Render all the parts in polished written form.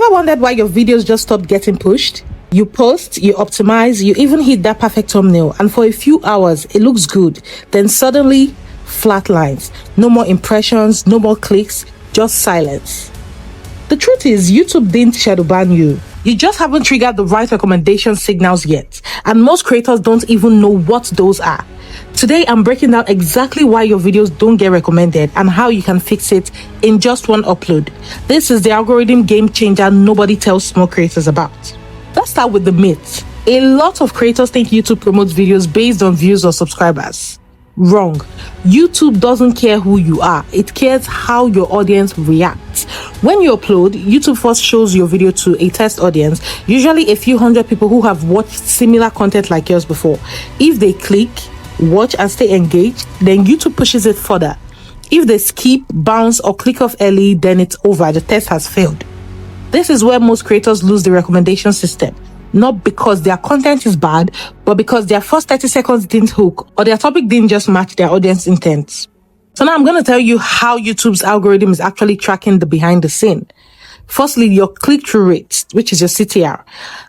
Ever wondered why your videos just stopped getting pushed? You post, you optimize, you even hit that perfect thumbnail, and for a few hours it looks good. Then suddenly, flat lines. No more impressions, no more clicks, just silence. The truth is, YouTube didn't shadow ban you. You just haven't triggered the right recommendation signals yet, and most creators don't even know what those are. Today, I'm breaking down exactly why your videos don't get recommended and how you can fix it in just one upload. This is the algorithm game changer nobody tells small creators about. Let's start with the myth. A lot of creators think YouTube promotes videos based on views or subscribers. Wrong. YouTube doesn't care who you are. It cares how your audience reacts. When you upload, YouTube first shows your video to a test audience, usually a few hundred people who have watched similar content like yours before. If they click, watch and stay engaged, then YouTube pushes it further. If they skip, bounce or click off early, then it's over. The test has failed. This is where most creators lose the recommendation system. Not because their content is bad, but because their first 30 seconds didn't hook or their topic didn't just match their audience intent. So now I'm going to tell you how YouTube's algorithm is actually tracking the behind the scene. Firstly, your click-through rate, which is your CTR.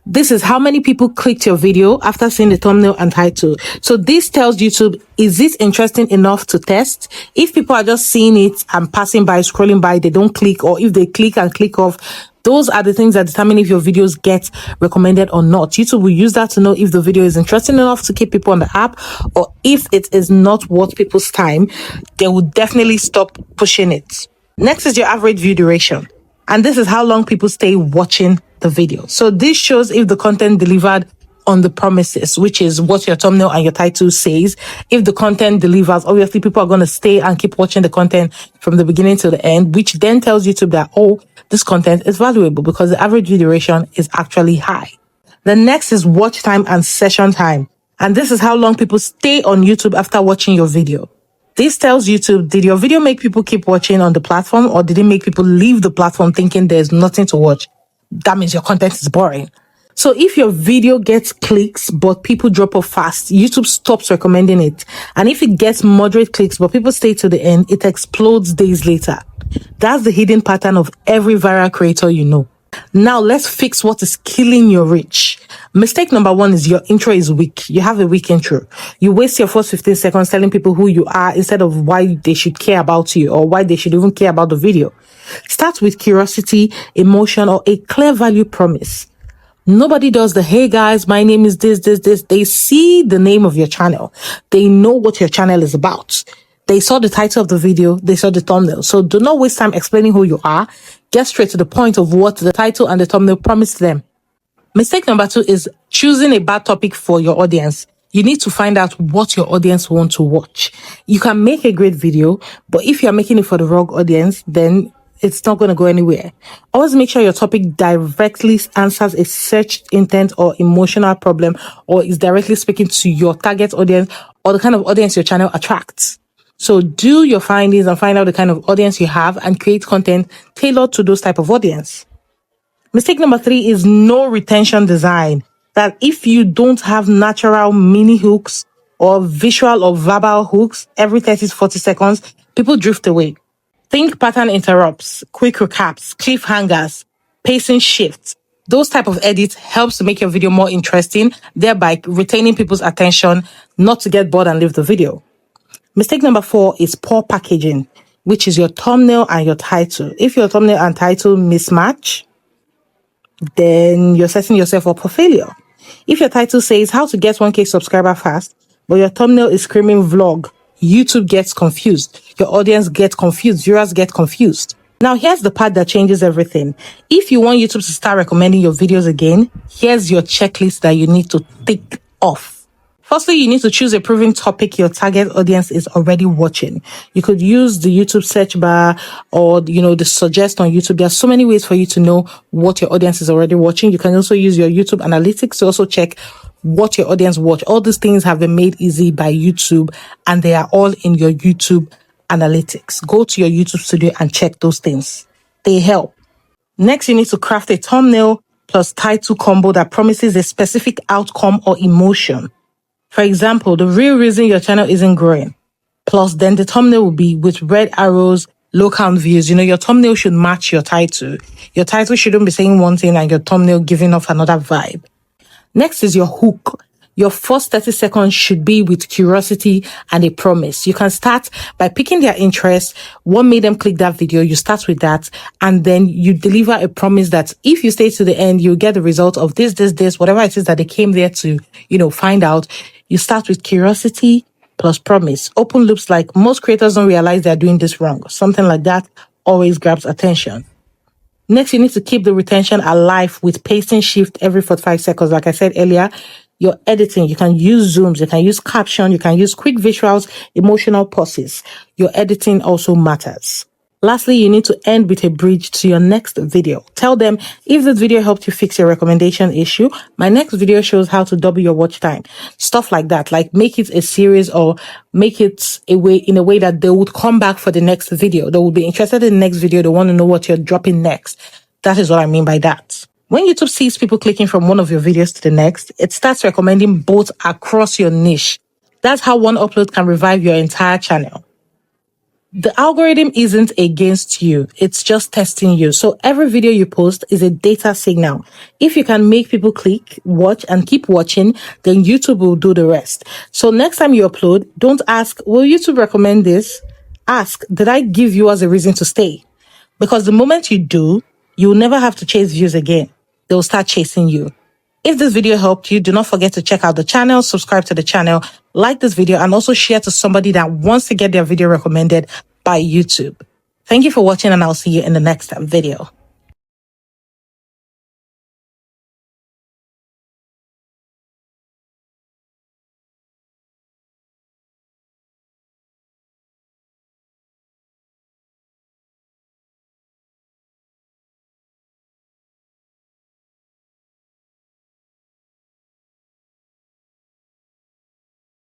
This is how many people clicked your video after seeing the thumbnail and title. So this tells YouTube, is this interesting enough to test? If people are just seeing it and passing by, scrolling by, they don't click, or if they click and click off, those are the things that determine if your videos get recommended or not. YouTube will use that to know if the video is interesting enough to keep people on the app, or if it is not worth people's time, they will definitely stop pushing it. Next is your average view duration. And this is how long people stay watching the video. So this shows if the content delivered on the promises, which is what your thumbnail and your title says. If the content delivers, obviously people are going to stay and keep watching the content from the beginning to the end, which then tells YouTube that, oh, this content is valuable because the average view duration is actually high. The next is watch time and session time. And this is how long people stay on YouTube after watching your video. This tells YouTube, did your video make people keep watching on the platform, or did it make people leave the platform thinking there's nothing to watch? That means your content is boring. So if your video gets clicks, but people drop off fast, YouTube stops recommending it. And if it gets moderate clicks, but people stay to the end, it explodes days later. That's the hidden pattern of every viral creator you know. Now let's fix what is killing your reach. Mistake number one is your intro is weak. You have a weak intro. You waste your first 15 seconds telling people who you are instead of why they should care about you or why they should even care about the video. Start with curiosity, emotion, or a clear value promise. Nobody does the, hey guys, my name is this. They see the name of your channel. They know what your channel is about. They saw the title of the video. They saw the thumbnail. So do not waste time explaining who you are. Get straight to the point of what the title and the thumbnail promised them. Mistake number two is choosing a bad topic for your audience. You need to find out what your audience wants to watch. You can make a great video, but if you're making it for the wrong audience, then it's not going to go anywhere. Always make sure your topic directly answers a search intent or emotional problem, or is directly speaking to your target audience or the kind of audience your channel attracts. So do your findings and find out the kind of audience you have and create content tailored to those type of audience. Mistake number three is no retention design. That if you don't have natural mini hooks or visual or verbal hooks every 30 to 40 seconds, people drift away. Think pattern interrupts, quick recaps, cliffhangers, pacing shifts. Those type of edits helps to make your video more interesting, thereby retaining people's attention, not to get bored and leave the video. Mistake number four is poor packaging, which is your thumbnail and your title. If your thumbnail and title mismatch, then you're setting yourself up for failure. If your title says how to get 1K subscriber fast, but your thumbnail is screaming vlog, YouTube gets confused. Your audience gets confused. Viewers get confused. Now, here's the part that changes everything. If you want YouTube to start recommending your videos again, here's your checklist that you need to tick off. Firstly, you need to choose a proven topic your target audience is already watching. You could use the YouTube search bar or, the suggest on YouTube. There are so many ways for you to know what your audience is already watching. You can also use your YouTube analytics to also check what your audience watch. All these things have been made easy by YouTube, and they are all in your YouTube analytics. Go to your YouTube studio and check those things. They help. Next, you need to craft a thumbnail plus title combo that promises a specific outcome or emotion. For example, the real reason your channel isn't growing. Plus, then the thumbnail will be with red arrows, low count views. Your thumbnail should match your title. Your title shouldn't be saying one thing and your thumbnail giving off another vibe. Next is your hook. Your first 30 seconds should be with curiosity and a promise. You can start by picking their interest. What made them click that video? You start with that, and then you deliver a promise that if you stay to the end, you'll get the result of this, whatever it is that they came there to, find out. You start with curiosity plus promise. Open loops, like most creators don't realize they're doing this wrong. Something like that always grabs attention. Next, you need to keep the retention alive with pacing shift every 45 seconds. Like I said earlier, your editing, you can use zooms, you can use caption, you can use quick visuals, emotional pauses. Your editing also matters. Lastly, you need to end with a bridge to your next video. Tell them, if this video helped you fix your recommendation issue, my next video shows how to double your watch time. Stuff like that. Like, make it a series or make it in a way that they would come back for the next video. They will be interested in the next video. They want to know what you're dropping next. That is what I mean by that. When YouTube sees people clicking from one of your videos to the next, it starts recommending both across your niche. That's how one upload can revive your entire channel. The algorithm isn't against you. It's just testing you. So every video you post is a data signal. If you can make people click, watch, and keep watching, then YouTube will do the rest. So next time you upload, don't ask, will YouTube recommend this? Ask, did I give viewers a reason to stay? Because the moment you do, you'll never have to chase views again. They'll start chasing you. If this video helped you, do not forget to check out the channel, subscribe to the channel, like this video, and also share to somebody that wants to get their video recommended by YouTube. Thank you for watching, and I'll see you in the next video.